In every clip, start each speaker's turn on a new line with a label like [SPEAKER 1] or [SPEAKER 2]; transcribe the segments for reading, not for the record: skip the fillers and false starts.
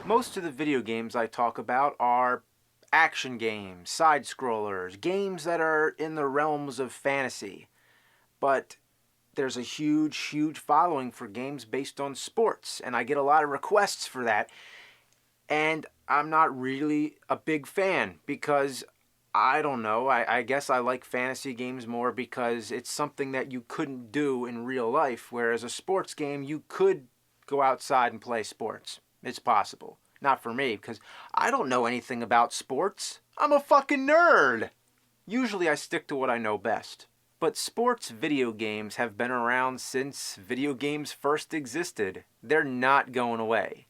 [SPEAKER 1] Most of the video games I talk about are action games, side-scrollers, games that are in the realms of fantasy. But there's a huge following for games based on sports, and I get a lot of requests for that. And I'm not really a big fan because, I don't know, I guess I like fantasy games more because it's something that you couldn't do in real life, whereas a sports game, you could go outside and play sports. It's possible. Not for me, because I don't know anything about sports. I'm a fucking nerd! Usually I stick to what I know best. But sports video games have been around since video games first existed. They're not going away.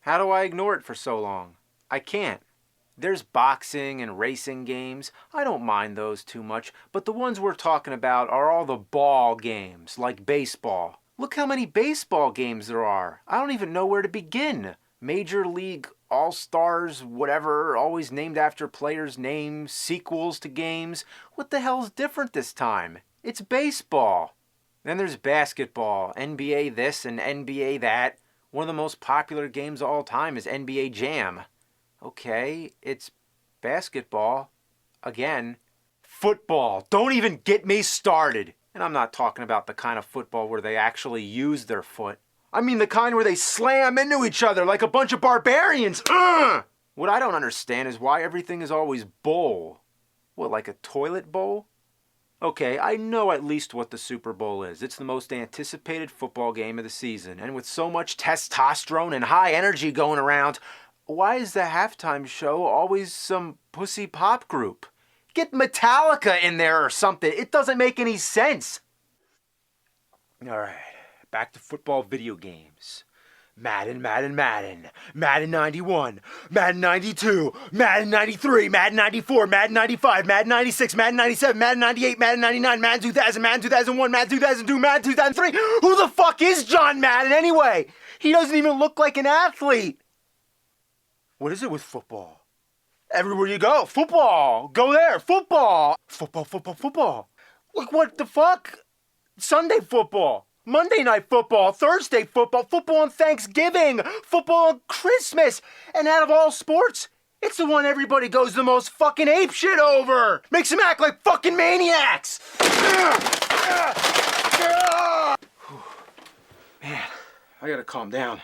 [SPEAKER 1] How do I ignore it for so long? I can't. There's boxing and racing games. I don't mind those too much, but the ones we're talking about are all the ball games, like baseball. Look how many baseball games there are. I don't even know where to begin. Major League All-Stars, whatever, always named after players' names, sequels to games. What the hell's different this time? It's baseball. Then there's basketball, NBA this and NBA that. One of the most popular games of all time is NBA Jam. Okay, it's basketball. Again, football. Don't even get me started. And I'm not talking about the kind of football where they actually use their foot. I mean the kind where they slam into each other like a bunch of barbarians. Ugh! What I don't understand is why everything is always bowl. What, like a toilet bowl? Okay, I know at least what the Super Bowl is. It's the most anticipated football game of the season. And with so much testosterone and high energy going around, why is the halftime show always some pussy pop group? Get Metallica in there or something. It doesn't make any sense. Alright, back to football video games. Madden, Madden 91, Madden 92, Madden 93, Madden 94, Madden 95, Madden 96, Madden 97, Madden 98, Madden 99, Madden 2000, Madden 2001, Madden 2002, Madden 2003. Who the fuck is John Madden anyway? He doesn't even look like an athlete. What is it with football? Everywhere you go, football. Go there, football. Football. Like what the fuck? Sunday football. Monday night football, Thursday football, football on Thanksgiving, football on Christmas. And out of all sports, it's the one everybody goes the most fucking apeshit over. Makes them act like fucking maniacs. Man, I gotta calm down.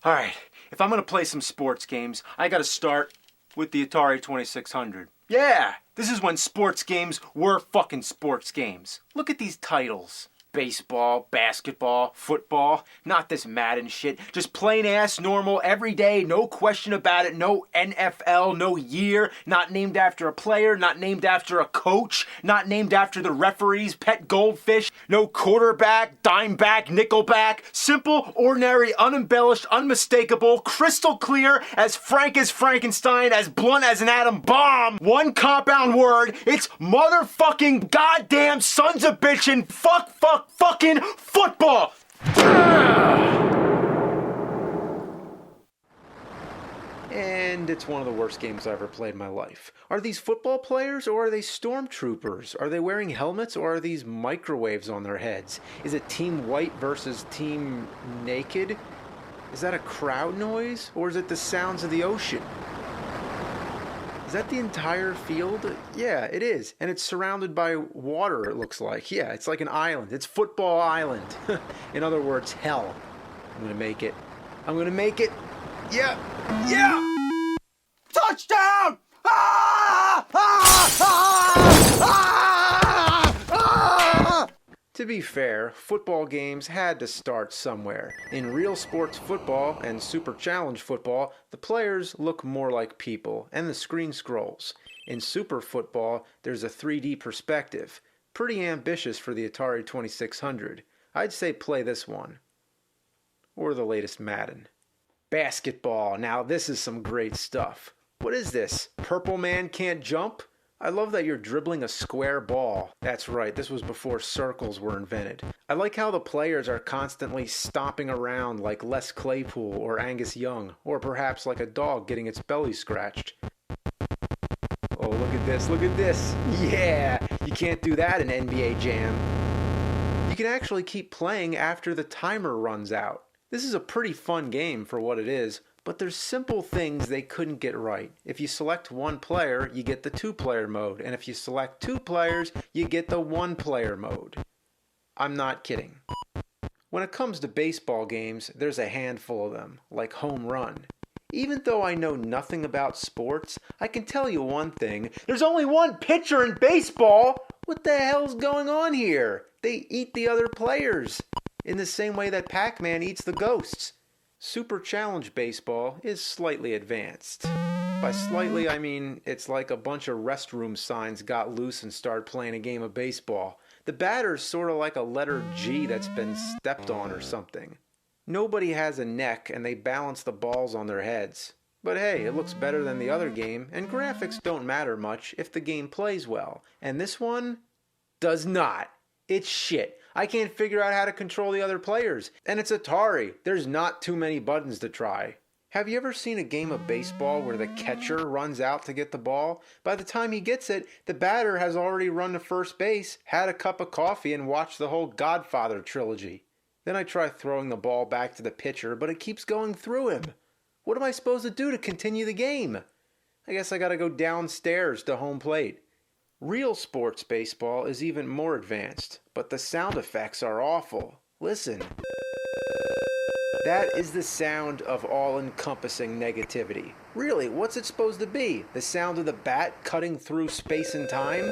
[SPEAKER 1] All right, if I'm gonna play some sports games, I gotta start with the Atari 2600. Yeah, this is when sports games were fucking sports games. Look at these titles. Baseball, basketball, football, not this Madden shit. Just plain ass, normal, everyday, no question about it, no NFL, no year, not named after a player, not named after a coach, not named after the referee's pet goldfish, no quarterback, dimeback, nickelback, simple, ordinary, unembellished, unmistakable, crystal clear, as frank as Frankenstein, as blunt as an atom bomb. One compound word, it's motherfucking goddamn sons of bitchin' fucking football! And it's one of the worst games I ever played in my life. Are these football players or are they stormtroopers? Are they wearing helmets or are these microwaves on their heads? Is it Team White versus Team Naked? Is that a crowd noise or is it the sounds of the ocean? Is that the entire field? Yeah, it is. And it's surrounded by water, it looks like. Yeah, it's like an island. It's Football Island. In other words, hell. I'm gonna make it. Yeah! Touchdown! To be fair, football games had to start somewhere. In real sports football and Super Challenge football, the players look more like people, and the screen scrolls. In Super Football, there's a 3D perspective. Pretty ambitious for the Atari 2600. I'd say play this one. Or the latest Madden. Basketball. Now this is some great stuff. What is this? Purple Man Can't Jump? I love that you're dribbling a square ball. That's right, this was before circles were invented. I like how the players are constantly stomping around like Les Claypool or Angus Young, or perhaps like a dog getting its belly scratched. Oh, look at this. Yeah, you can't do that in NBA Jam. You can actually keep playing after the timer runs out. This is a pretty fun game for what it is, But there's simple things they couldn't get right. If you select one player, you get the two-player mode. And if you select two players, you get the one-player mode. I'm not kidding. When it comes to baseball games, there's a handful of them, like home run. Even though I know nothing about sports, I can tell you one thing. There's only one pitcher in baseball! What the hell's going on here? They eat the other players, in the same way that Pac-Man eats the ghosts. Super Challenge Baseball is slightly advanced. By slightly, I mean it's like a bunch of restroom signs got loose and started playing a game of baseball. The batter's sort of like a letter G that's been stepped on or something. Nobody has a neck and they balance the balls on their heads. But hey, it looks better than the other game, and graphics don't matter much if the game plays well. And this one does not. It's shit. I can't figure out how to control the other players. And it's Atari. There's not too many buttons to try. Have you ever seen a game of baseball where the catcher runs out to get the ball? By the time he gets it, the batter has already run to first base, had a cup of coffee, and watched the whole Godfather trilogy. Then I try throwing the ball back to the pitcher, but it keeps going through him. What am I supposed to do to continue the game? I guess I gotta go downstairs to home plate. Real sports baseball is even more advanced, but the sound effects are awful. Listen. That is the sound of all-encompassing negativity. Really, what's it supposed to be? The sound of the bat cutting through space and time?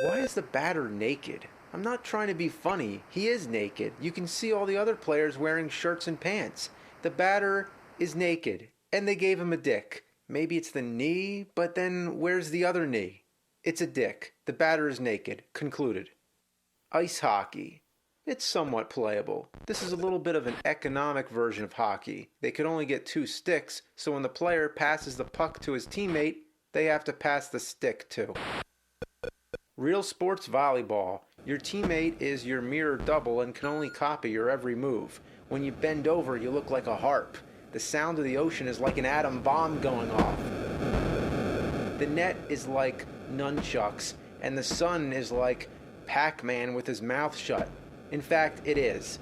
[SPEAKER 1] Why is the batter naked? I'm not trying to be funny. He is naked. You can see all the other players wearing shirts and pants. The batter is naked, and they gave him a dick. Maybe it's the knee, but then where's the other knee? It's a dick. The batter is naked. Concluded. Ice hockey. It's somewhat playable. This is a little bit of an economic version of hockey. They can only get 2 sticks, so when the player passes the puck to his teammate, they have to pass the stick too. Real sports volleyball. Your teammate is your mirror double and can only copy your every move. When you bend over, you look like a harp. The sound of the ocean is like an atom bomb going off. The net is like nunchucks, and the sun is like Pac-Man with his mouth shut. In fact, it is.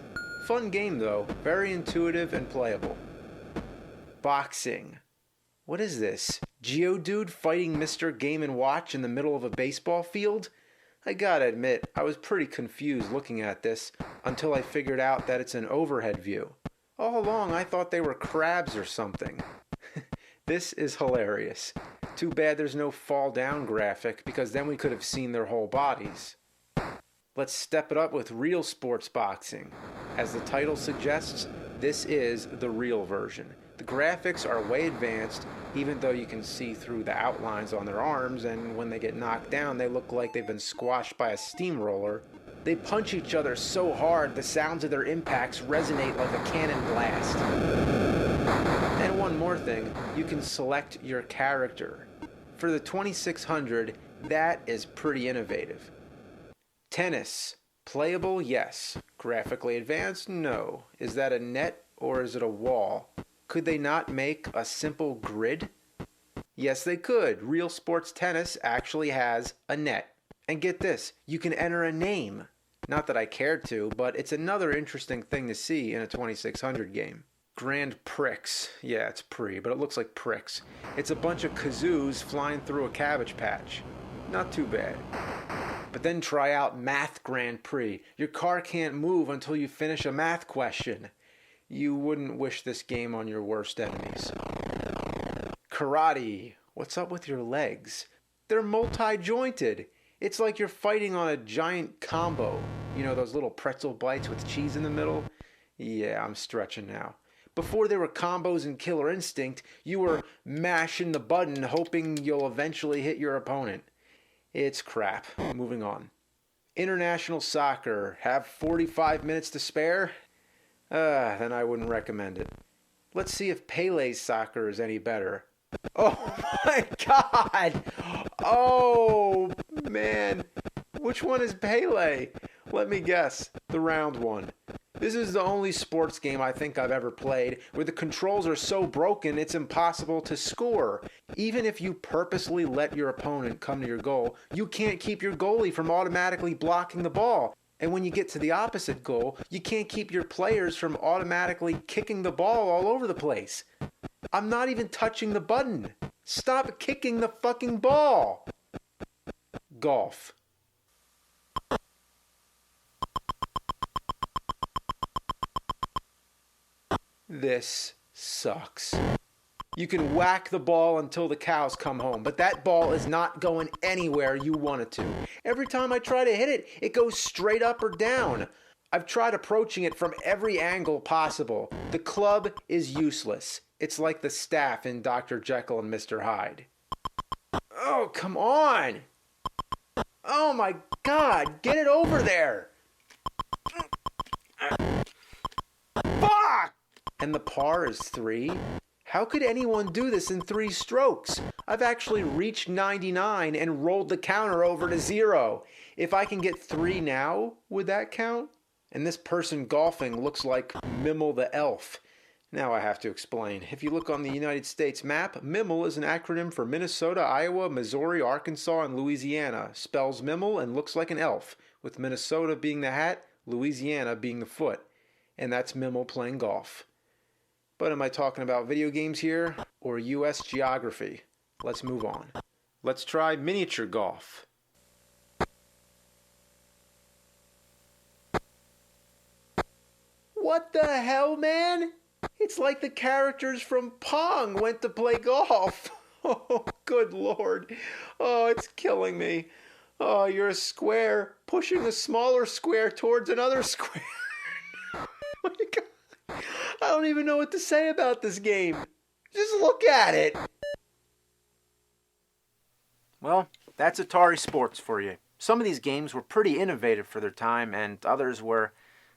[SPEAKER 1] Fun game though, very intuitive and playable. Boxing. What is this? Geodude fighting Mr. Game & Watch in the middle of a baseball field? I gotta admit, I was pretty confused looking at this until I figured out that it's an overhead view. All along I thought they were crabs or something. This is hilarious. Too bad there's no fall down graphic, because then we could have seen their whole bodies. Let's step it up with real sports boxing. As the title suggests, this is the real version. The graphics are way advanced, even though you can see through the outlines on their arms, and when they get knocked down, they look like they've been squashed by a steamroller. They punch each other so hard, the sounds of their impacts resonate like a cannon blast. And one more thing, you can select your character. For the 2600, that is pretty innovative. Tennis. Playable, yes. Graphically advanced, no. Is that a net or is it a wall? Could they not make a simple grid? Yes, they could. Real sports tennis actually has a net. And get this, you can enter a name. Not that I cared to, but it's another interesting thing to see in a 2600 game. Grand Prix. Yeah, it's pre, but it looks like pricks. It's a bunch of kazoos flying through a cabbage patch. Not too bad. But then try out Math Grand Prix. Your car can't move until you finish a math question. You wouldn't wish this game on your worst enemies. Karate. What's up with your legs? They're multi-jointed. It's like you're fighting on a giant combo. You know those little pretzel bites with cheese in the middle? Yeah, I'm stretching now. Before there were combos in Killer Instinct, you were mashing the button hoping you'll eventually hit your opponent. It's crap. Moving on. International soccer. Have 45 minutes to spare? Then I wouldn't recommend it. Let's see if Pele's soccer is any better. Oh my god! Oh man! Which one is Pele? Let me guess. The round one. This is the only sports game I think I've ever played where the controls are so broken it's impossible to score. Even if you purposely let your opponent come to your goal, you can't keep your goalie from automatically blocking the ball. And when you get to the opposite goal, you can't keep your players from automatically kicking the ball all over the place. I'm not even touching the button. Stop kicking the fucking ball. Golf. This sucks. You can whack the ball until the cows come home, but that ball is not going anywhere you want it to. Every time I try to hit it, it goes straight up or down. I've tried approaching it from every angle possible. The club is useless. It's like the staff in Dr. Jekyll and Mr. Hyde. Oh, come on! Oh my God, get it over there! Fuck! And the par is 3? How could anyone do this in 3 strokes? I've actually reached 99 and rolled the counter over to 0. If I can get 3 now, would that count? And this person golfing looks like Mimmel the elf. Now I have to explain. If you look on the United States map, Mimmel is an acronym for Minnesota, Iowa, Missouri, Arkansas, and Louisiana. Spells Mimmel and looks like an elf, with Minnesota being the hat, Louisiana being the foot. And that's Mimmel playing golf. But am I talking about video games here or U.S. geography? Let's move on. Let's try miniature golf. What the hell, man? It's like the characters from Pong went to play golf. Oh, good Lord. Oh, it's killing me. Oh, you're a square pushing a smaller square towards another square. Oh my God. I don't even know what to say about this game. Just look at it. Well, that's Atari Sports for you. Some of these games were pretty innovative for their time, and others were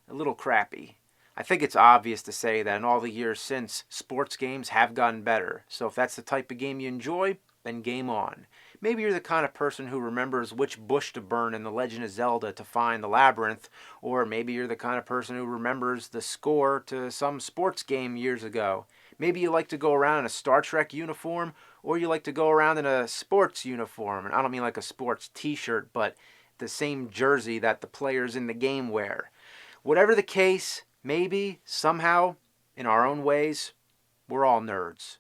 [SPEAKER 1] a little crappy. I think it's obvious to say that in all the years since, sports games have gotten better. So if that's the type of game you enjoy, then game on. Maybe you're the kind of person who remembers which bush to burn in The Legend of Zelda to find the labyrinth, or maybe you're the kind of person who remembers the score to some sports game years ago. Maybe you like to go around in a Star Trek uniform, or you like to go around in a sports uniform. And I don't mean like a sports t-shirt, but the same jersey that the players in the game wear. Whatever the case, maybe, somehow, in our own ways, we're all nerds.